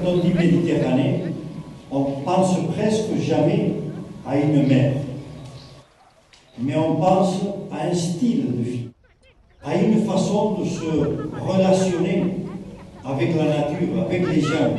on dit Méditerranée, on pense presque jamais à une mer, mais on pense à un style de vie, à une façon de se relationner avec la nature, avec les gens.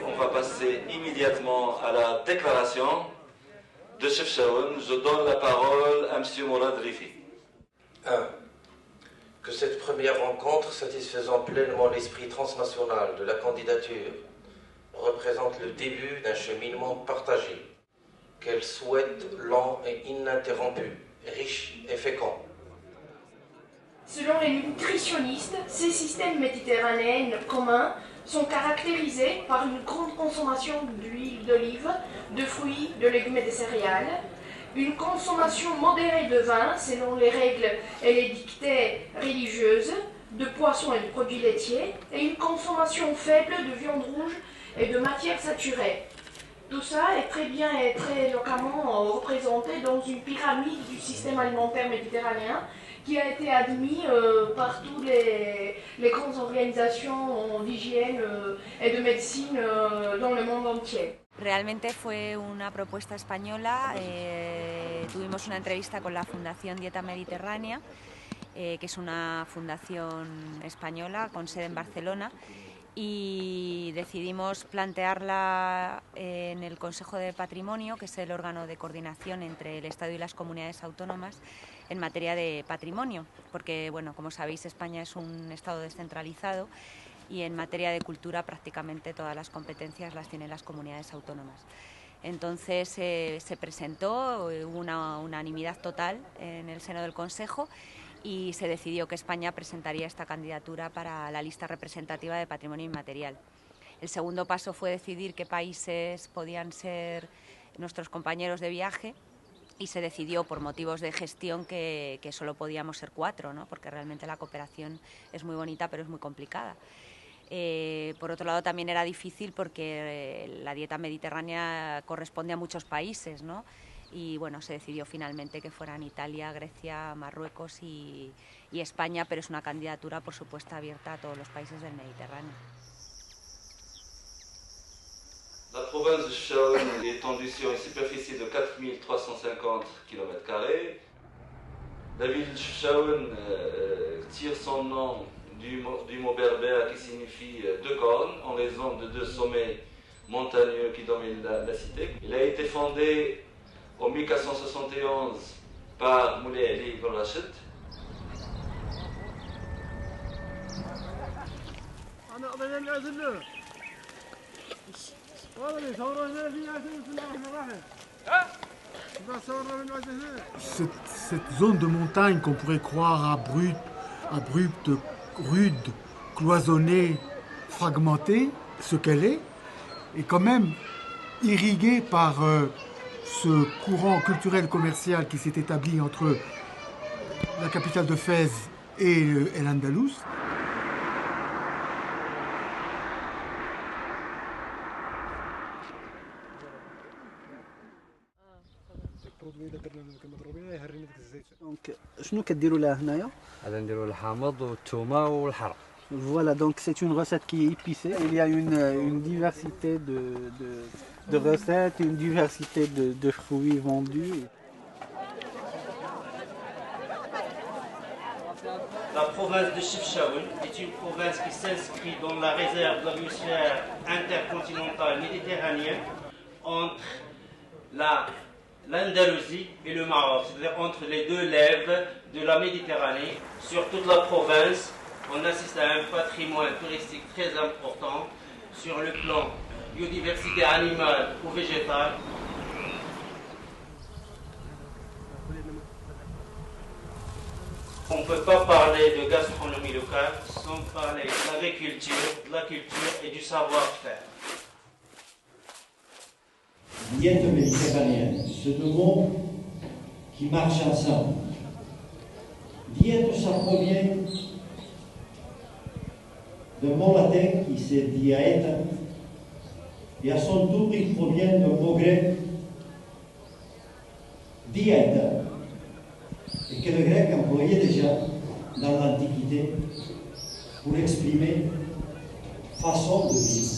On va passer immédiatement à la déclaration de Chefchaouen. Je donne la parole à M. Mourad Rifi. 1. Que cette première rencontre, satisfaisant pleinement l'esprit transnational de la candidature, représente le début d'un cheminement partagé, qu'elle souhaite lent et ininterrompu, riche et fécond. Selon les nutritionnistes, ces systèmes méditerranéens communs sont caractérisés par une grande consommation d'huile d'olive, de fruits, de légumes et de céréales, une consommation modérée de vin selon les règles et les dictées religieuses, de poissons et de produits laitiers, et une consommation faible de viande rouge et de matières saturées. Tout ça est très bien et très localement représenté dans une pyramide du système alimentaire méditerranéen qui a été admis par toutes les grandes organisations d'hygiène et de médecine dans le monde entier. Realmente fue una propuesta española. Tuvimos una entrevista con la Fundación Dieta Mediterránea, que es una fundación española con sede en Barcelona, y decidimos plantearla en el Consejo de Patrimonio, que es el órgano de coordinación entre el Estado y las comunidades autónomas en materia de patrimonio, porque, bueno, como sabéis, España es un Estado descentralizado y en materia de cultura prácticamente todas las competencias las tienen las comunidades autónomas. Entonces se presentó, hubo una unanimidad total en el seno del Consejo y se decidió que España presentaría esta candidatura para la lista representativa de patrimonio inmaterial. El segundo paso fue decidir qué países podían ser nuestros compañeros de viaje y se decidió por motivos de gestión que solo podíamos ser 4, ¿no? Porque realmente la cooperación es muy bonita pero es muy complicada. Por otro lado también era difícil porque la dieta mediterránea corresponde a muchos países, ¿no? Y bueno, se decidió finalmente que fueran Italia, Grecia, Marruecos y España, pero es una candidatura por supuesto abierta a todos los países del Mediterráneo. La province de Chefchaouen est étendue sur une superficie de 4350 km². La ville de Chefchaouen tire son nom du mot berbère qui signifie deux cornes, en raison de deux sommets montagneux qui dominent la cité. Il a été fondé en 1471 par Moulay Ali Ibn Rachid. Cette zone de montagne qu'on pourrait croire abrupte, rude, cloisonnée, fragmentée, ce qu'elle est quand même irriguée par ce courant culturel commercial qui s'est établi entre la capitale de Fès et l'Andalous. دونك شنو كديروا لها هنايا؟ هذا نديروا الحامض والثومه والحرق. Voilà, donc c'est une recette qui est épicée. Il y a une diversité de recettes, une diversité de fruits vendus. La province de Chefchaouen est une province qui s'inscrit dans la réserve de l'hémisphère intercontinental méditerranéen entre l'Andalousie et le Maroc, c'est-à-dire entre les deux lèvres de la Méditerranée. Sur toute la province, on assiste à un patrimoine touristique très important sur le plan biodiversité animale ou végétale. On ne peut pas parler de gastronomie locale sans parler de l'agriculture, de la culture et du savoir-faire. Diète méditerranéenne, ce deux mots qui marchent ensemble. Diète, ça provient d'un mot latin qui c'est diaète, et à son tour il provient d'un mot grec diète, et que le grec employait déjà dans l'Antiquité pour exprimer façon de vivre.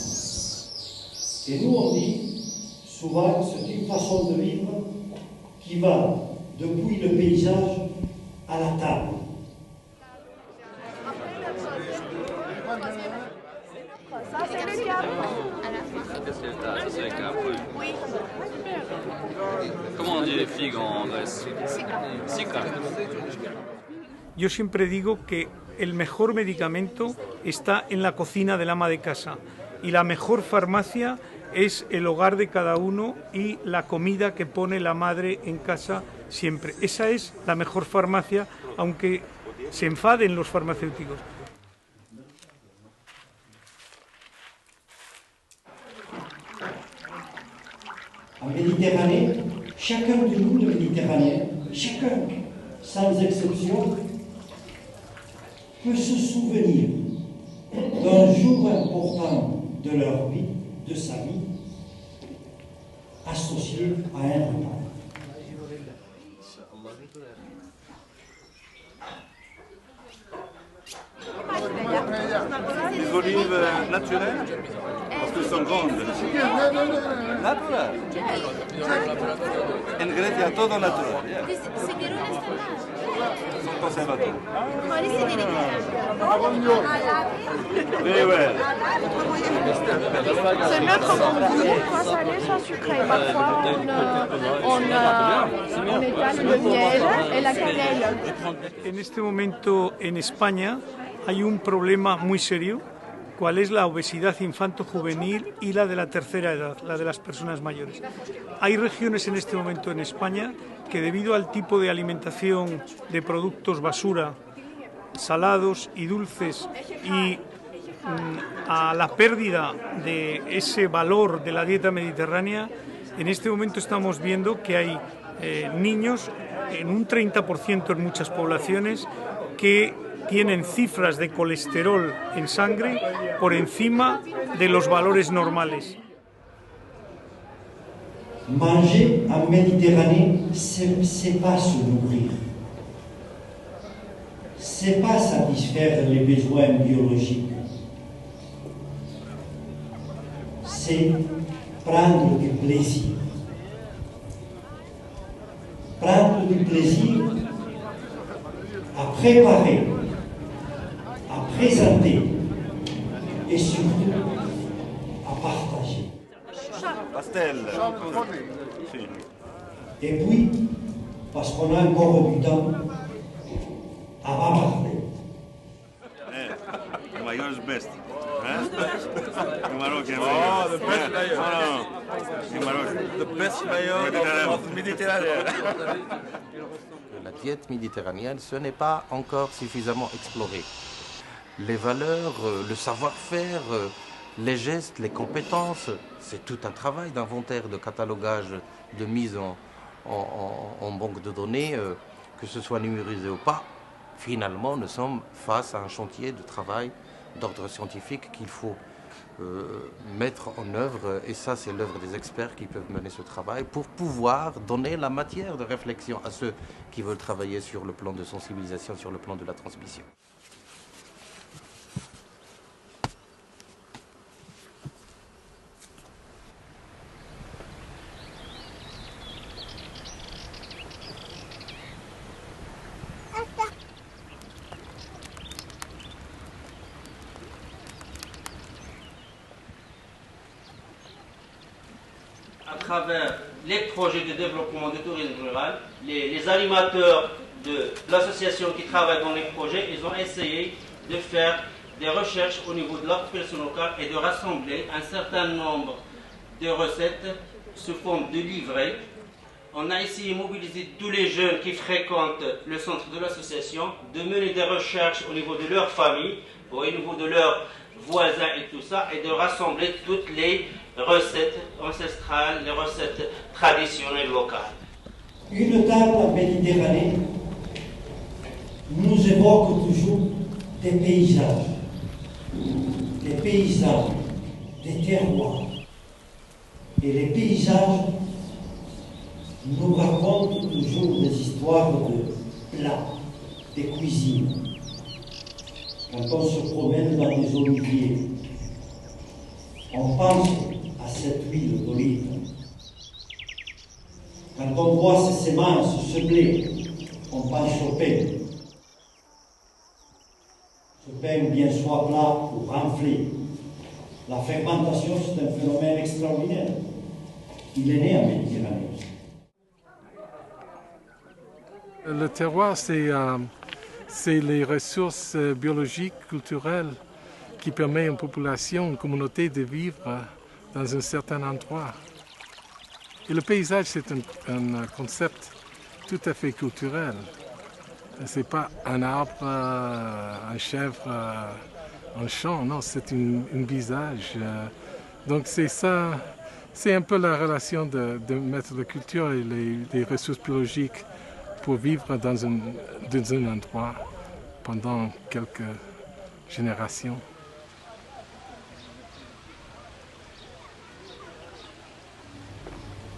Et nous on dit souvent que c'est une façon de vivre qui va depuis le paysage à la table. Ça, c'est le cap. Ça, c'est le cap, oui. Oui. Comment on dit les figues en Grèce? Sika. Yo siempre digo que el mejor medicamento está en la cocina del ama de casa y la mejor farmacia es el hogar de cada uno y la comida que pone la madre en casa siempre. Esa es la mejor farmacia, aunque se enfaden los farmacéuticos. En Méditerranée, chacun de nous, le Méditerranéen, chacun, sans exception, peut se souvenir d'un jour important de leur vie, de sa vie, associé à un repas. Les olives naturelles, parce qu'elles sont grandes. Naturales. En Grèce, il y a tout naturel. Sont conservateurs. Very well. C'est notre goût, soit salé, soit sucré. Parfois, on étale le miel et la cannelle. En este momento en España hay un problema muy serio, cuál es la obesidad infanto-juvenil y la de la tercera edad, la de las personas mayores. Hay regiones en este momento en España que debido al tipo de alimentación de productos basura, salados y dulces y a la pérdida de ese valor de la dieta mediterránea, en este momento estamos viendo que hay niños, en un 30% en muchas poblaciones, que tienen cifras de colesterol en sangre por encima de los valores normales. Manger en Méditerranée, c'est pas se nourrir. C'est pas satisfaire les besoins biologiques. C'est prendre du plaisir. Prendre du plaisir à préparer, à présenter et surtout à partager. Pastel. Et puis, parce qu'on a encore du temps, à bavarder. The mayor is best. The Moroccan Oh, the best mayor. The Moroccan. The best mayor of Mediterranean. La diète méditerranéenne, ce n'est pas encore suffisamment exploré. Les valeurs, le savoir-faire, les gestes, les compétences, c'est tout un travail d'inventaire, de catalogage, de mise en banque de données, que ce soit numérisé ou pas. Finalement, nous sommes face à un chantier de travail d'ordre scientifique qu'il faut mettre en œuvre, et ça c'est l'œuvre des experts qui peuvent mener ce travail pour pouvoir donner la matière de réflexion à ceux qui veulent travailler sur le plan de sensibilisation, sur le plan de la transmission. À travers les projets de développement du tourisme rural, les animateurs de l'association qui travaillent dans les projets, ils ont essayé de faire des recherches au niveau de la population locale et de rassembler un certain nombre de recettes sous forme de livrets On a essayé de mobiliser tous les jeunes qui fréquentent le centre de l'association, de mener des recherches au niveau de leur famille, au niveau de leurs voisins et tout ça, et de rassembler toutes les recettes ancestrales, les recettes traditionnelles locales. Une table en Méditerranée nous évoque toujours des paysages, des terroirs. Et les paysages nous racontent toujours des histoires de plats, de cuisine. Quand on se promène dans des oliviers, on pense à cette huile d'olive. Quand on voit ces semences, ce blé, on pense au pain. Ce pain, bien soit plat ou renflé. La fermentation, c'est un phénomène extraordinaire. Il est né en Méditerranée. Le terroir, c'est les ressources biologiques, culturelles qui permettent à une population, une communauté de vivre dans un certain endroit. Et le paysage, c'est un concept tout à fait culturel. Ce n'est pas un arbre, un chèvre, un champ, non, c'est un visage. Donc c'est ça, c'est un peu la relation de mettre la culture et les ressources biologiques pour vivre dans un endroit pendant quelques générations.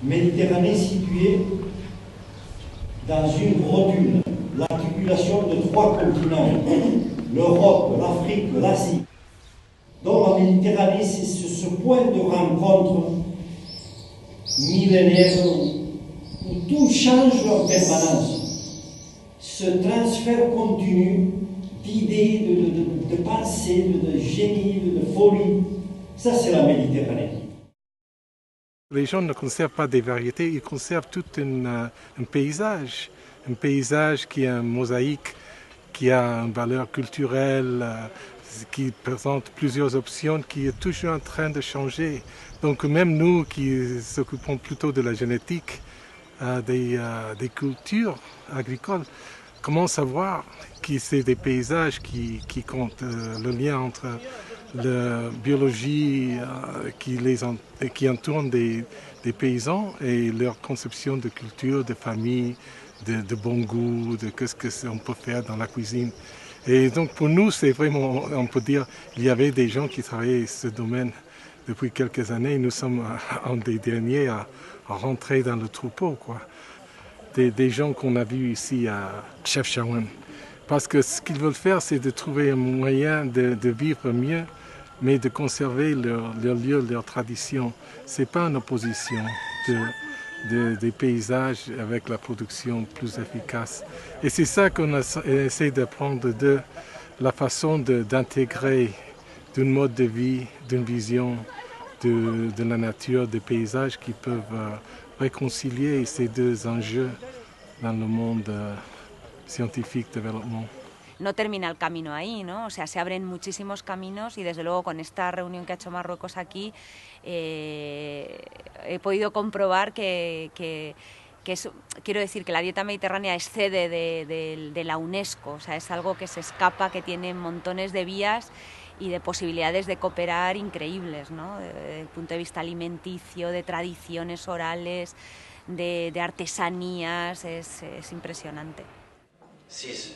Méditerranée située dans une rotule, l'articulation de 3 continents, l'Europe, l'Afrique, l'Asie. Donc la Méditerranée, c'est ce point de rencontre millénaire où tout change en permanence. Ce transfert continu d'idées, de pensées, de génie, de folie, ça c'est la Méditerranée. Les gens ne conservent pas des variétés, ils conservent tout un paysage. Un paysage qui est un mosaïque, qui a une valeur culturelle, qui présente plusieurs options, qui est toujours en train de changer. Donc même nous qui s'occupons plutôt de la génétique, des cultures agricoles, commençons à voir que c'est des paysages qui comptent, le lien entre la biologie qui entoure des paysans et leur conception de culture, de famille, de bon goût, de qu'est-ce qu'on peut faire dans la cuisine. Et donc pour nous, c'est vraiment, on peut dire, il y avait des gens qui travaillaient ce domaine depuis quelques années. Nous sommes un des derniers à rentrer dans le troupeau, quoi. Des gens qu'on a vus ici à Chefchaouen. Parce que ce qu'ils veulent faire, c'est de trouver un moyen de vivre mieux, mais de conserver leur lieu, leur tradition. Ce n'est pas une opposition des paysages avec la production plus efficace. Et c'est ça qu'on essaie d'apprendre de la façon d'intégrer d'un mode de vie, d'une vision de la nature, des paysages qui peuvent réconcilier ces deux enjeux dans le monde scientifique développement. No termina el camino ahí, ¿no? O sea, se abren muchísimos caminos y desde luego con esta reunión que ha hecho Marruecos aquí he podido comprobar que quiero decir que la dieta mediterránea excede de la UNESCO, o sea, es algo que se escapa, que tiene montones de vías y de posibilidades de cooperar increíbles, ¿no? Desde el punto de vista alimenticio, de tradiciones orales, de artesanías, es impresionante. 6.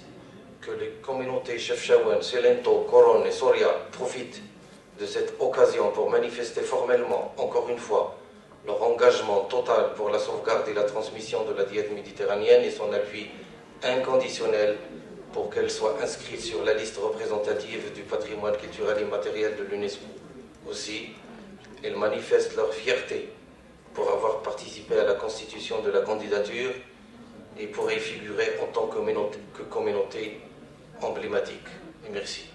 Que les communautés Chefchaouen, Silento, Coron et Soria profitent de cette occasion pour manifester formellement, encore une fois, leur engagement total pour la sauvegarde et la transmission de la diète méditerranéenne et son appui inconditionnel pour qu'elle soit inscrite sur la liste représentative du patrimoine culturel et matériel de l'UNESCO. Aussi, elles manifestent leur fierté pour avoir participé à la constitution de la candidature et pour y figurer en tant que communauté emblématique. Et merci.